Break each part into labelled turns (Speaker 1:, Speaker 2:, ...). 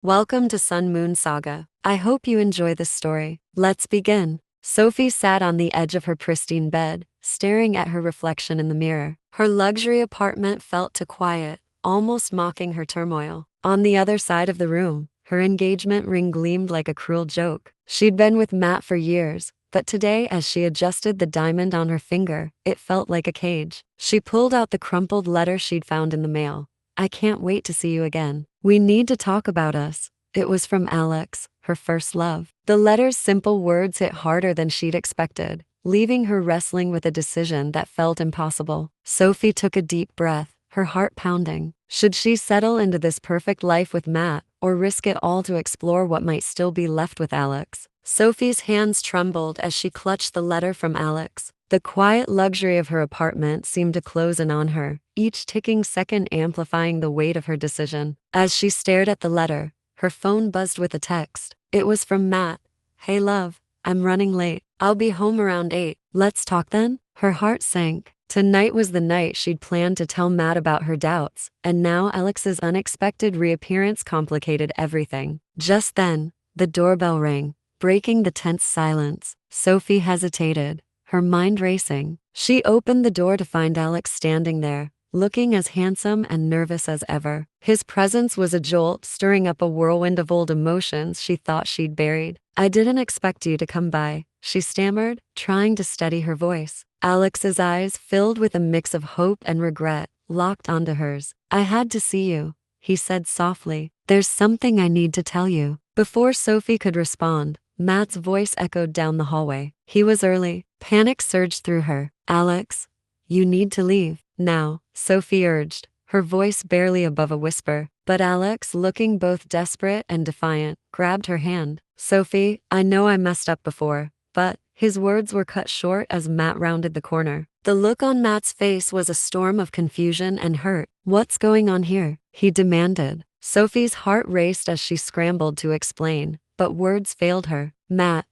Speaker 1: Welcome to Sun Moon Saga. I hope you enjoy this story. Let's begin. Sophie sat on the edge of her pristine bed, staring at her reflection in the mirror. Her luxury apartment felt too quiet, almost mocking her turmoil. On the other side of the room, her engagement ring gleamed like a cruel joke. She'd been with Matt for years, but today, as she adjusted the diamond on her finger, it felt like a cage. She pulled out the crumpled letter she'd found in the mail. I can't wait to see you again. We need to talk about us. It was from Alex, her first love. The letter's simple words hit harder than she'd expected, leaving her wrestling with a decision that felt impossible. Sophie took a deep breath, her heart pounding. Should she settle into this perfect life with Matt, or risk it all to explore what might still be left with Alex? Sophie's hands trembled as she clutched the letter from Alex. The quiet luxury of her apartment seemed to close in on her, each ticking second amplifying the weight of her decision. As she stared at the letter, her phone buzzed with a text. It was from Matt. Hey love, I'm running late. I'll be home around 8. Let's talk then? Her heart sank. Tonight was the night she'd planned to tell Matt about her doubts, and now Alex's unexpected reappearance complicated everything. Just then, the doorbell rang, breaking the tense silence. Sophie hesitated, her mind racing. She opened the door to find Alex standing there, looking as handsome and nervous as ever. His presence was a jolt, stirring up a whirlwind of old emotions she thought she'd buried. I didn't expect you to come by, she stammered, trying to steady her voice. Alex's eyes, filled with a mix of hope and regret, locked onto hers. I had to see you, he said softly. There's something I need to tell you. Before Sophie could respond, Matt's voice echoed down the hallway. He was early. Panic surged through her. Alex, you need to leave now, Sophie urged, her voice barely above a whisper. But Alex, looking both desperate and defiant, grabbed her hand. Sophie, I know I messed up before, but his words were cut short as Matt rounded the corner. The look on Matt's face was a storm of confusion and hurt. What's going on here? He demanded. Sophie's heart raced as she scrambled to explain, but words failed her. Matt,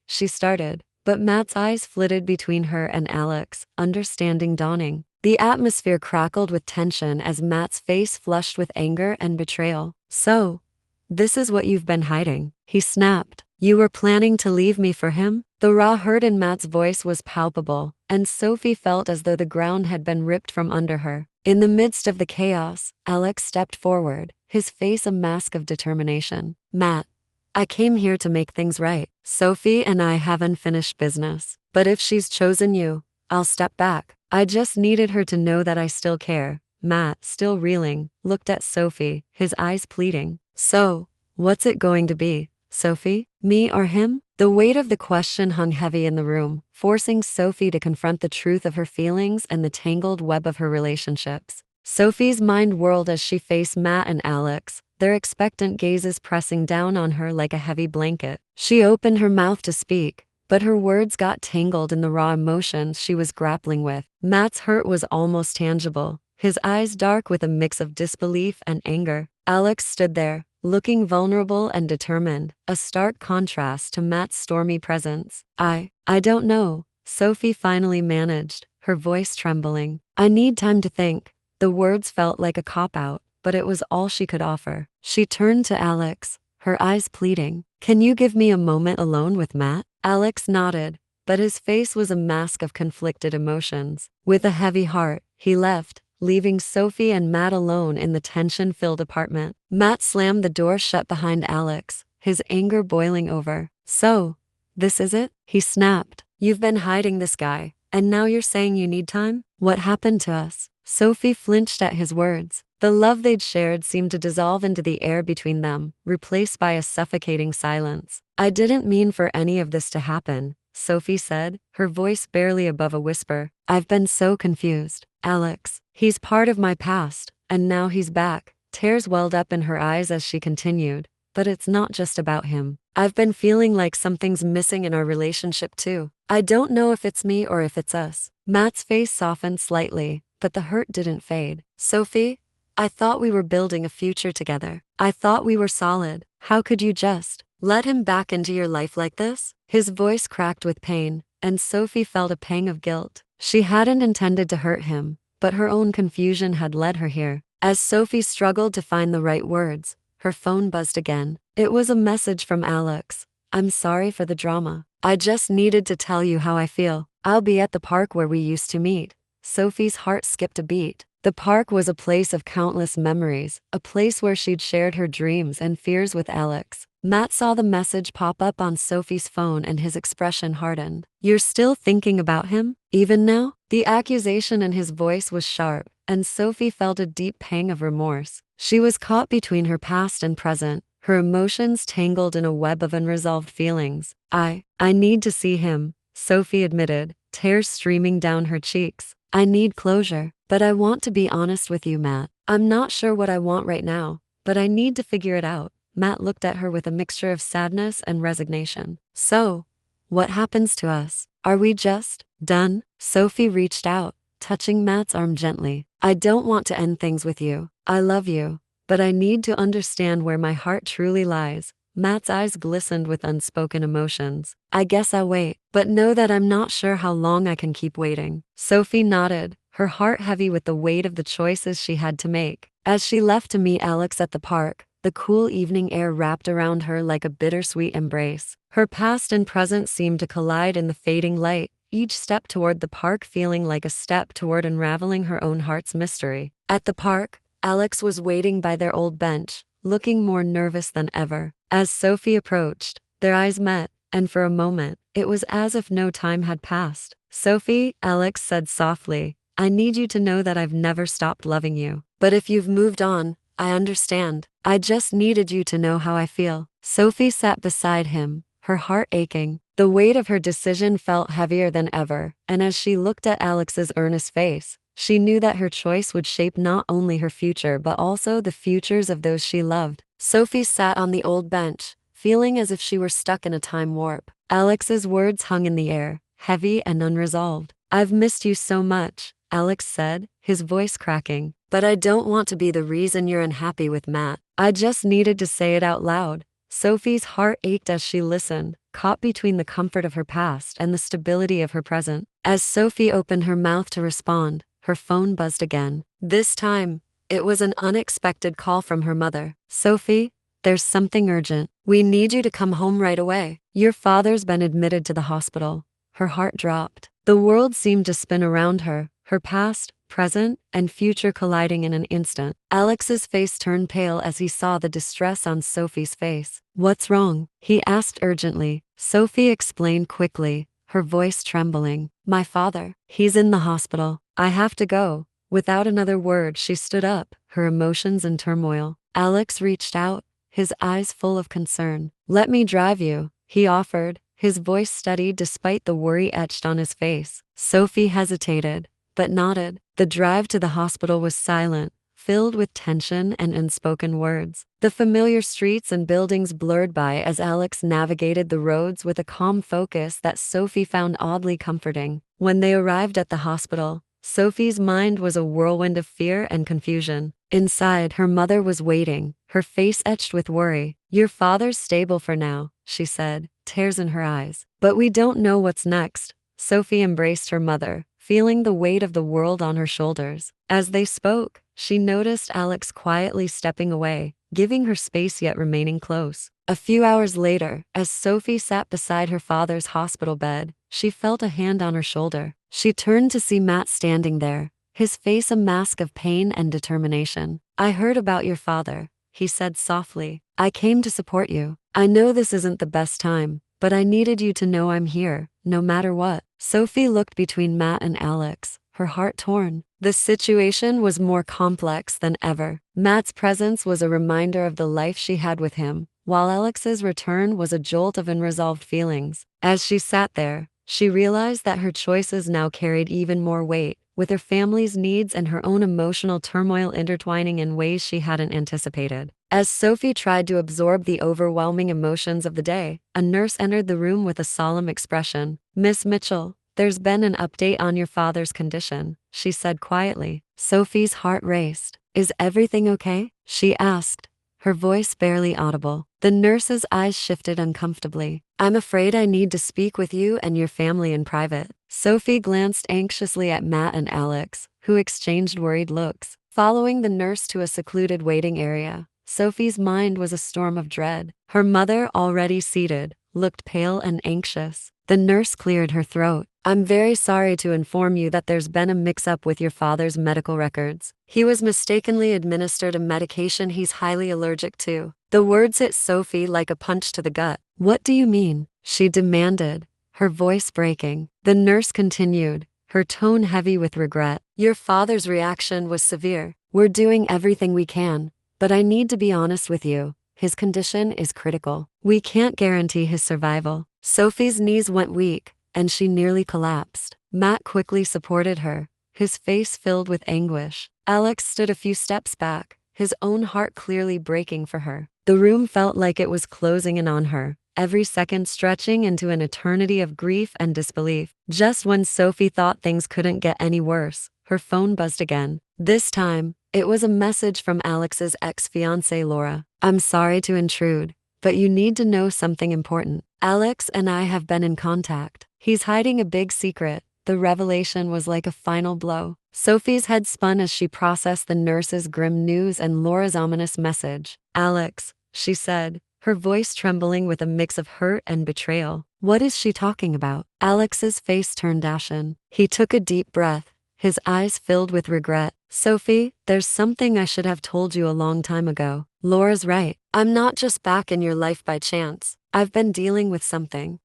Speaker 1: she started. But Matt's eyes flitted between her and Alex, understanding dawning. The atmosphere crackled with tension as Matt's face flushed with anger and betrayal. So, this is what you've been hiding, he snapped. You were planning to leave me for him? The raw hurt in Matt's voice was palpable, and Sophie felt as though the ground had been ripped from under her. In the midst of the chaos, Alex stepped forward, his face a mask of determination. Matt, I came here to make things right. Sophie and I haven't finished business. But if she's chosen you, I'll step back. I just needed her to know that I still care. Matt, still reeling, looked at Sophie, his eyes pleading. So, what's it going to be, Sophie? Me or him? The weight of the question hung heavy in the room, forcing Sophie to confront the truth of her feelings and the tangled web of her relationships. Sophie's mind whirled as she faced Matt and Alex, their expectant gazes pressing down on her like a heavy blanket. She opened her mouth to speak, but her words got tangled in the raw emotions she was grappling with. Matt's hurt was almost tangible, his eyes dark with a mix of disbelief and anger. Alex stood there, looking vulnerable and determined, a stark contrast to Matt's stormy presence. I don't know, Sophie finally managed, her voice trembling. I need time to think. The words felt like a cop-out, but it was all she could offer. She turned to Alex, her eyes pleading. Can you give me a moment alone with Matt? Alex nodded, but his face was a mask of conflicted emotions. With a heavy heart, he left, leaving Sophie and Matt alone in the tension-filled apartment. Matt slammed the door shut behind Alex, his anger boiling over. So, this is it? He snapped. You've been hiding this guy, and now you're saying you need time? What happened to us? Sophie flinched at his words. The love they'd shared seemed to dissolve into the air between them, replaced by a suffocating silence. I didn't mean for any of this to happen, Sophie said, her voice barely above a whisper. I've been so confused. Alex, he's part of my past, and now he's back. Tears welled up in her eyes as she continued. But it's not just about him. I've been feeling like something's missing in our relationship too. I don't know if it's me or if it's us. Matt's face softened slightly, but the hurt didn't fade. Sophie, I thought we were building a future together. I thought we were solid. How could you just let him back into your life like this? His voice cracked with pain, and Sophie felt a pang of guilt. She hadn't intended to hurt him, but her own confusion had led her here. As Sophie struggled to find the right words, her phone buzzed again. It was a message from Alex. "I'm sorry for the drama. I just needed to tell you how I feel. I'll be at the park where we used to meet." Sophie's heart skipped a beat. The park was a place of countless memories, a place where she'd shared her dreams and fears with Alex. Matt saw the message pop up on Sophie's phone and his expression hardened. "You're still thinking about him? Even now?" The accusation in his voice was sharp, and Sophie felt a deep pang of remorse. She was caught between her past and present, her emotions tangled in a web of unresolved feelings. I need to see him," Sophie admitted, tears streaming down her cheeks. "I need closure, but I want to be honest with you, Matt. I'm not sure what I want right now, but I need to figure it out." Matt looked at her with a mixture of sadness and resignation. "So, what happens to us? Are we just done?" Sophie reached out, touching Matt's arm gently. "I don't want to end things with you. I love you, but I need to understand where my heart truly lies." Matt's eyes glistened with unspoken emotions. "I guess I'll wait, but know that I'm not sure how long I can keep waiting." Sophie nodded, her heart heavy with the weight of the choices she had to make. As she left to meet Alex at the park, the cool evening air wrapped around her like a bittersweet embrace. Her past and present seemed to collide in the fading light, each step toward the park feeling like a step toward unraveling her own heart's mystery. At the park, Alex was waiting by their old bench, looking more nervous than ever. As Sophie approached, their eyes met, and for a moment, it was as if no time had passed. "Sophie," Alex said softly, "I need you to know that I've never stopped loving you. But if you've moved on, I understand. I just needed you to know how I feel." Sophie sat beside him, her heart aching. The weight of her decision felt heavier than ever, and as she looked at Alex's earnest face, she knew that her choice would shape not only her future but also the futures of those she loved. Sophie sat on the old bench, feeling as if she were stuck in a time warp. Alex's words hung in the air, heavy and unresolved. "I've missed you so much," Alex said, his voice cracking. "But I don't want to be the reason you're unhappy with Matt." I just needed to say it out loud. Sophie's heart ached as she listened, caught between the comfort of her past and the stability of her present. As Sophie opened her mouth to respond, her phone buzzed again. This time, it was an unexpected call from her mother. "Sophie, there's something urgent. We need you to come home right away. Your father's been admitted to the hospital." Her heart dropped. The world seemed to spin around her, her past, present, and future colliding in an instant. Alex's face turned pale as he saw the distress on Sophie's face. "What's wrong?" he asked urgently. Sophie explained quickly, her voice trembling. "My father, he's in the hospital. I have to go." Without another word, she stood up, her emotions in turmoil. Alex reached out, his eyes full of concern. "Let me drive you," he offered, his voice steady despite the worry etched on his face. Sophie hesitated, but nodded. The drive to the hospital was silent, filled with tension and unspoken words. The familiar streets and buildings blurred by as Alex navigated the roads with a calm focus that Sophie found oddly comforting. When they arrived at the hospital, Sophie's mind was a whirlwind of fear and confusion. Inside, her mother was waiting, her face etched with worry. "Your father's stable for now," she said, tears in her eyes. "But we don't know what's next." Sophie embraced her mother, feeling the weight of the world on her shoulders. As they spoke, she noticed Alex quietly stepping away, giving her space yet remaining close. A few hours later, as Sophie sat beside her father's hospital bed, she felt a hand on her shoulder. She turned to see Matt standing there, his face a mask of pain and determination. "I heard about your father," he said softly. "I came to support you. I know this isn't the best time, but I needed you to know I'm here, no matter what." Sophie looked between Matt and Alex, her heart torn. The situation was more complex than ever. Matt's presence was a reminder of the life she had with him, while Alex's return was a jolt of unresolved feelings. As she sat there, she realized that her choices now carried even more weight, with her family's needs and her own emotional turmoil intertwining in ways she hadn't anticipated. As Sophie tried to absorb the overwhelming emotions of the day, a nurse entered the room with a solemn expression. "Miss Mitchell, there's been an update on your father's condition," she said quietly. Sophie's heart raced. "Is everything okay?" she asked, her voice barely audible. The nurse's eyes shifted uncomfortably. "I'm afraid I need to speak with you and your family in private." Sophie glanced anxiously at Matt and Alex, who exchanged worried looks. Following the nurse to a secluded waiting area, Sophie's mind was a storm of dread. Her mother, already seated, looked pale and anxious. The nurse cleared her throat. "I'm very sorry to inform you that there's been a mix-up with your father's medical records. He was mistakenly administered a medication he's highly allergic to." The words hit Sophie like a punch to the gut. "What do you mean?" she demanded, her voice breaking. The nurse continued, her tone heavy with regret. "Your father's reaction was severe. We're doing everything we can, but I need to be honest with you. His condition is critical. We can't guarantee his survival." Sophie's knees went weak, and she nearly collapsed. Matt quickly supported her, his face filled with anguish. Alex stood a few steps back, his own heart clearly breaking for her. The room felt like it was closing in on her, every second stretching into an eternity of grief and disbelief. Just when Sophie thought things couldn't get any worse, her phone buzzed again. This time, it was a message from Alex's ex-fiancée Laura. "I'm sorry to intrude, but you need to know something important. Alex and I have been in contact. He's hiding a big secret." The revelation was like a final blow. Sophie's head spun as she processed the nurse's grim news and Laura's ominous message. "Alex," she said, her voice trembling with a mix of hurt and betrayal. "What is she talking about?" Alex's face turned ashen. He took a deep breath, his eyes filled with regret. "Sophie, there's something I should have told you a long time ago. Laura's right. I'm not just back in your life by chance. I've been dealing with something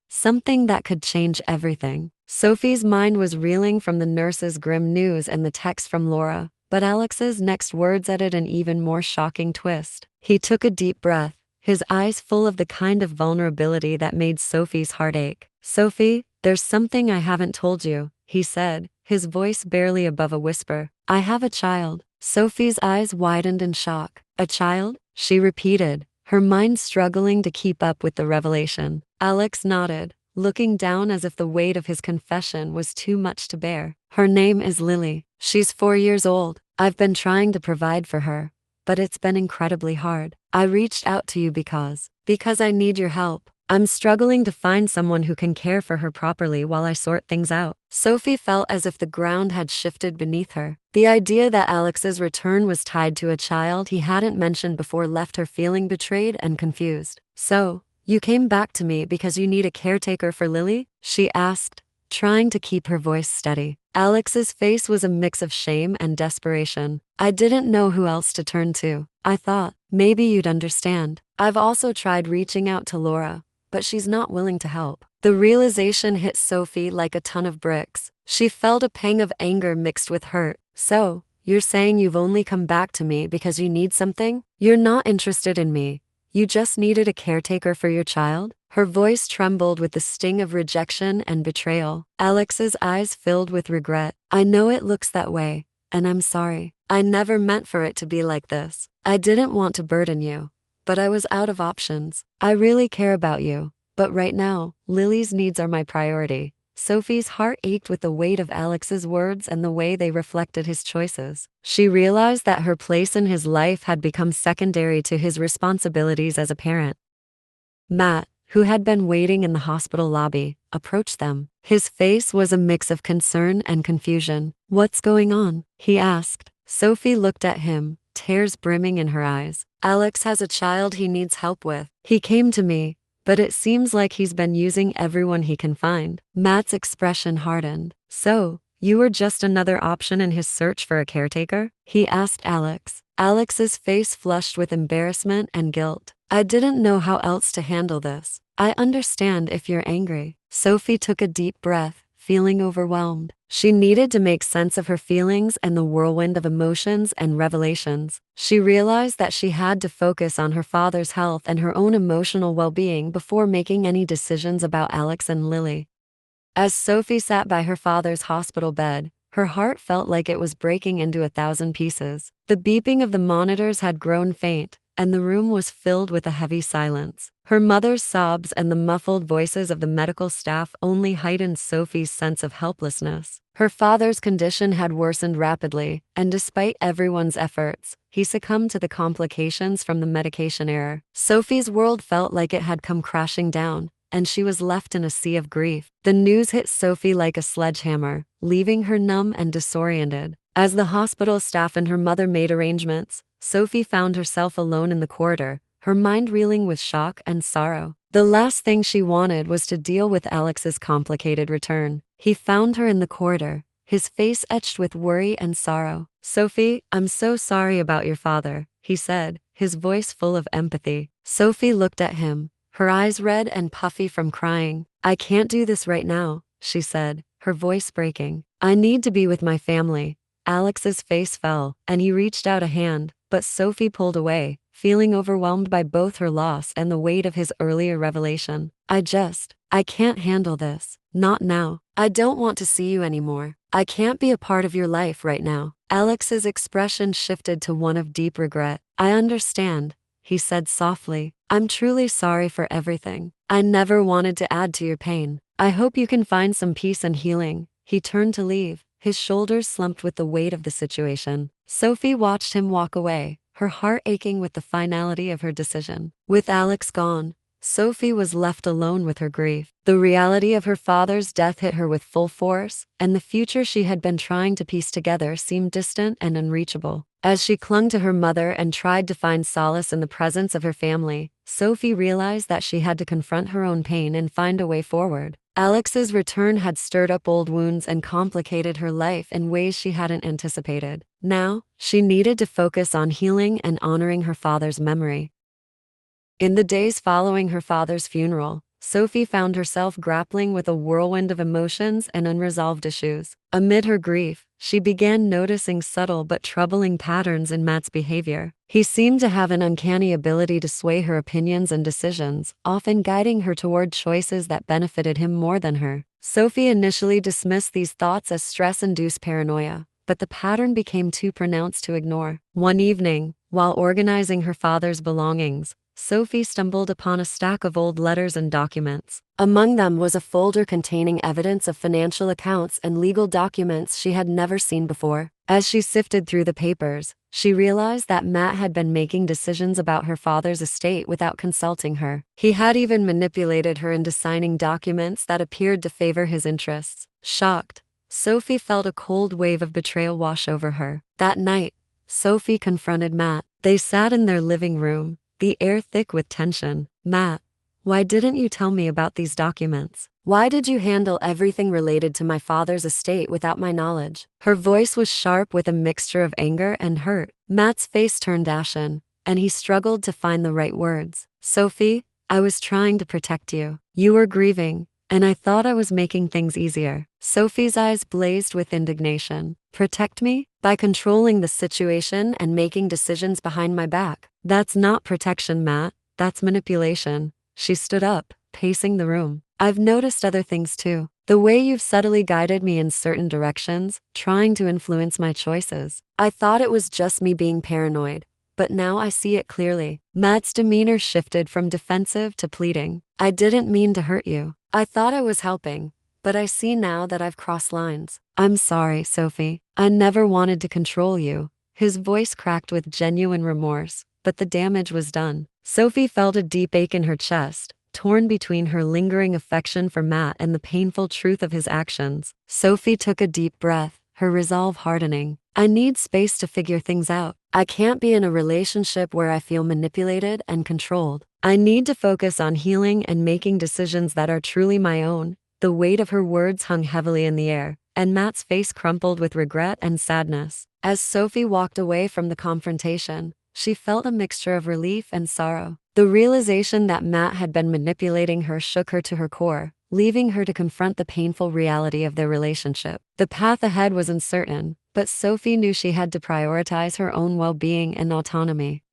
Speaker 1: that could change everything." Sophie's mind was reeling from the nurse's grim news and the text from Laura, but Alex's next words added an even more shocking twist. He took a deep breath, his eyes full of the kind of vulnerability that made Sophie's heart ache. "Sophie, there's something I haven't told you," he said, his voice barely above a whisper. "I have a child." Sophie's eyes widened in shock. "A child?" she repeated, her mind struggling to keep up with the revelation. Alex nodded, looking down as if the weight of his confession was too much to bear. "Her name is Lily. She's 4 years old. I've been trying to provide for her, but it's been incredibly hard. I reached out to you because I need your help. I'm struggling to find someone who can care for her properly while I sort things out." Sophie felt as if the ground had shifted beneath her. The idea that Alex's return was tied to a child he hadn't mentioned before left her feeling betrayed and confused. "So, you came back to me because you need a caretaker for Lily?" she asked, trying to keep her voice steady. Alex's face was a mix of shame and desperation. "I didn't know who else to turn to. I thought maybe you'd understand. I've also tried reaching out to Laura, but she's not willing to help." The realization hit Sophie like a ton of bricks. She felt a pang of anger mixed with hurt. "So, you're saying you've only come back to me because you need something? You're not interested in me. You just needed a caretaker for your child?" Her voice trembled with the sting of rejection and betrayal. Alex's eyes filled with regret. "I know it looks that way, and I'm sorry. I never meant for it to be like this. I didn't want to burden you, but I was out of options. I really care about you, but right now, Lily's needs are my priority." Sophie's heart ached with the weight of Alex's words and the way they reflected his choices. She realized that her place in his life had become secondary to his responsibilities as a parent. Matt, who had been waiting in the hospital lobby, approached them. His face was a mix of concern and confusion. "What's going on?" he asked. Sophie looked at him, tears brimming in her eyes. "Alex has a child he needs help with. He came to me, but it seems like he's been using everyone he can find." Matt's expression hardened. "So, you were just another option in his search for a caretaker?" he asked Alex. Alex's face flushed with embarrassment and guilt. "I didn't know how else to handle this. I understand if you're angry." Sophie took a deep breath, feeling overwhelmed. She needed to make sense of her feelings and the whirlwind of emotions and revelations. She realized that she had to focus on her father's health and her own emotional well-being before making any decisions about Alex and Lily. As Sophie sat by her father's hospital bed, her heart felt like it was breaking into 1,000 pieces. The beeping of the monitors had grown faint, and the room was filled with a heavy silence. Her mother's sobs and the muffled voices of the medical staff only heightened Sophie's sense of helplessness. Her father's condition had worsened rapidly, and despite everyone's efforts, he succumbed to the complications from the medication error. Sophie's world felt like it had come crashing down, and she was left in a sea of grief. The news hit Sophie like a sledgehammer, leaving her numb and disoriented. As the hospital staff and her mother made arrangements, Sophie found herself alone in the corridor, her mind reeling with shock and sorrow. The last thing she wanted was to deal with Alex's complicated return. He found her in the corridor, his face etched with worry and sorrow. "Sophie, I'm so sorry about your father," he said, his voice full of empathy. Sophie looked at him, her eyes red and puffy from crying. "I can't do this right now," she said, her voice breaking. "I need to be with my family." Alex's face fell, and he reached out a hand, but Sophie pulled away, feeling overwhelmed by both her loss and the weight of his earlier revelation. I can't handle this. Not now. I don't want to see you anymore. I can't be a part of your life right now." Alex's expression shifted to one of deep regret. "I understand," he said softly. "I'm truly sorry for everything. I never wanted to add to your pain. I hope you can find some peace and healing." He turned to leave, his shoulders slumped with the weight of the situation. Sophie watched him walk away, her heart aching with the finality of her decision. With Alex gone, Sophie was left alone with her grief. The reality of her father's death hit her with full force, and the future she had been trying to piece together seemed distant and unreachable. As she clung to her mother and tried to find solace in the presence of her family, Sophie realized that she had to confront her own pain and find a way forward. Alex's return had stirred up old wounds and complicated her life in ways she hadn't anticipated. Now, she needed to focus on healing and honoring her father's memory. In the days following her father's funeral, Sophie found herself grappling with a whirlwind of emotions and unresolved issues. Amid her grief, she began noticing subtle but troubling patterns in Matt's behavior. He seemed to have an uncanny ability to sway her opinions and decisions, often guiding her toward choices that benefited him more than her. Sophie initially dismissed these thoughts as stress-induced paranoia, but the pattern became too pronounced to ignore. One evening, while organizing her father's belongings, Sophie stumbled upon a stack of old letters and documents. Among them was a folder containing evidence of financial accounts and legal documents she had never seen before. As she sifted through the papers, she realized that Matt had been making decisions about her father's estate without consulting her. He had even manipulated her into signing documents that appeared to favor his interests. Shocked, Sophie felt a cold wave of betrayal wash over her. That night, Sophie confronted Matt. They sat in their living room, the air thick with tension. "Matt, why didn't you tell me about these documents? Why did you handle everything related to my father's estate without my knowledge?" Her voice was sharp with a mixture of anger and hurt. Matt's face turned ashen, and he struggled to find the right words. "Sophie, I was trying to protect you. You were grieving, and I thought I was making things easier." Sophie's eyes blazed with indignation. "Protect me? By controlling the situation and making decisions behind my back? That's not protection, Matt. That's manipulation." She stood up, pacing the room. "I've noticed other things too. The way you've subtly guided me in certain directions, trying to influence my choices. I thought it was just me being paranoid, but now I see it clearly." Matt's demeanor shifted from defensive to pleading. "I didn't mean to hurt you. I thought I was helping, but I see now that I've crossed lines. I'm sorry, Sophie. I never wanted to control you." His voice cracked with genuine remorse, but the damage was done. Sophie felt a deep ache in her chest, torn between her lingering affection for Matt and the painful truth of his actions. Sophie took a deep breath, her resolve hardening. "I need space to figure things out. I can't be in a relationship where I feel manipulated and controlled. I need to focus on healing and making decisions that are truly my own." The weight of her words hung heavily in the air, and Matt's face crumpled with regret and sadness. As Sophie walked away from the confrontation, she felt a mixture of relief and sorrow. The realization that Matt had been manipulating her shook her to her core, leaving her to confront the painful reality of their relationship. The path ahead was uncertain, but Sophie knew she had to prioritize her own well-being and autonomy.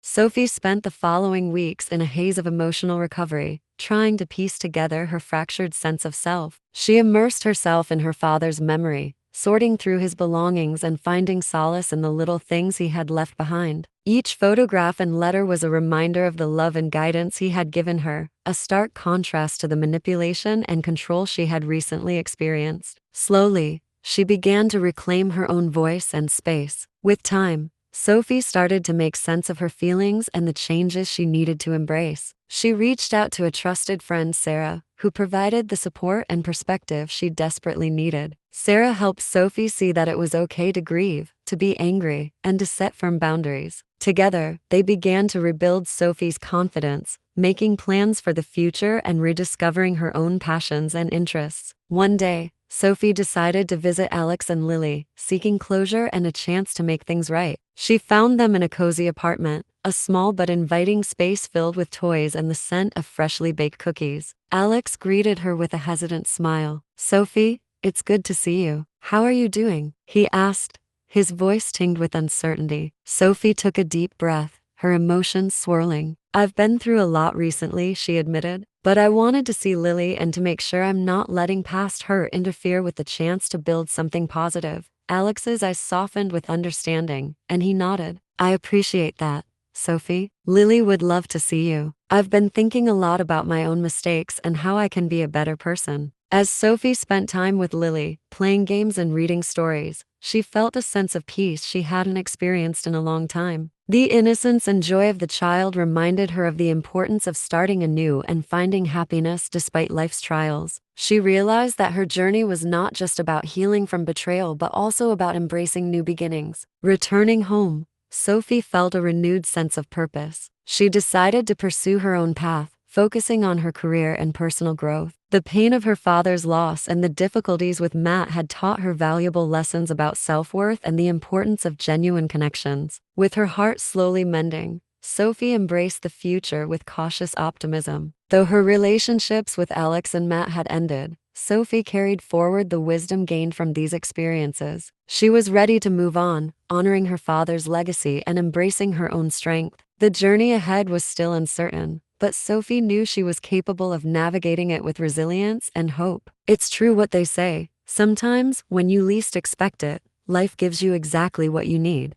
Speaker 1: Sophie spent the following weeks in a haze of emotional recovery, trying to piece together her fractured sense of self. She immersed herself in her father's memory, sorting through his belongings and finding solace in the little things he had left behind. Each photograph and letter was a reminder of the love and guidance he had given her, a stark contrast to the manipulation and control she had recently experienced. Slowly, she began to reclaim her own voice and space. With time, Sophie started to make sense of her feelings and the changes she needed to embrace. She reached out to a trusted friend, Sarah, who provided the support and perspective she desperately needed. Sarah helped Sophie see that it was okay to grieve, to be angry, and to set firm boundaries. Together, they began to rebuild Sophie's confidence, making plans for the future and rediscovering her own passions and interests. One day, Sophie decided to visit Alex and Lily, seeking closure and a chance to make things right. She found them in a cozy apartment, a small but inviting space filled with toys and the scent of freshly baked cookies. Alex greeted her with a hesitant smile. "Sophie, it's good to see you. How are you doing?" he asked, his voice tinged with uncertainty. Sophie took a deep breath, her emotions swirling. "I've been through a lot recently," she admitted, "but I wanted to see Lily and to make sure I'm not letting past hurt interfere with the chance to build something positive." Alex's eyes softened with understanding, and he nodded. "I appreciate that, Sophie. Lily would love to see you. I've been thinking a lot about my own mistakes and how I can be a better person." As Sophie spent time with Lily, playing games and reading stories, she felt a sense of peace she hadn't experienced in a long time. The innocence and joy of the child reminded her of the importance of starting anew and finding happiness despite life's trials. She realized that her journey was not just about healing from betrayal but also about embracing new beginnings. Returning home, Sophie felt a renewed sense of purpose. She decided to pursue her own path, focusing on her career and personal growth. The pain of her father's loss and the difficulties with Matt had taught her valuable lessons about self-worth and the importance of genuine connections. With her heart slowly mending, Sophie embraced the future with cautious optimism. Though her relationships with Alex and Matt had ended, Sophie carried forward the wisdom gained from these experiences. She was ready to move on, honoring her father's legacy and embracing her own strength. The journey ahead was still uncertain, but Sophie knew she was capable of navigating it with resilience and hope. It's true what they say. Sometimes, when you least expect it, life gives you exactly what you need.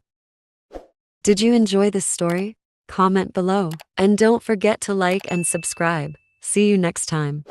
Speaker 1: Did you enjoy this story? Comment below. And don't forget to like and subscribe. See you next time.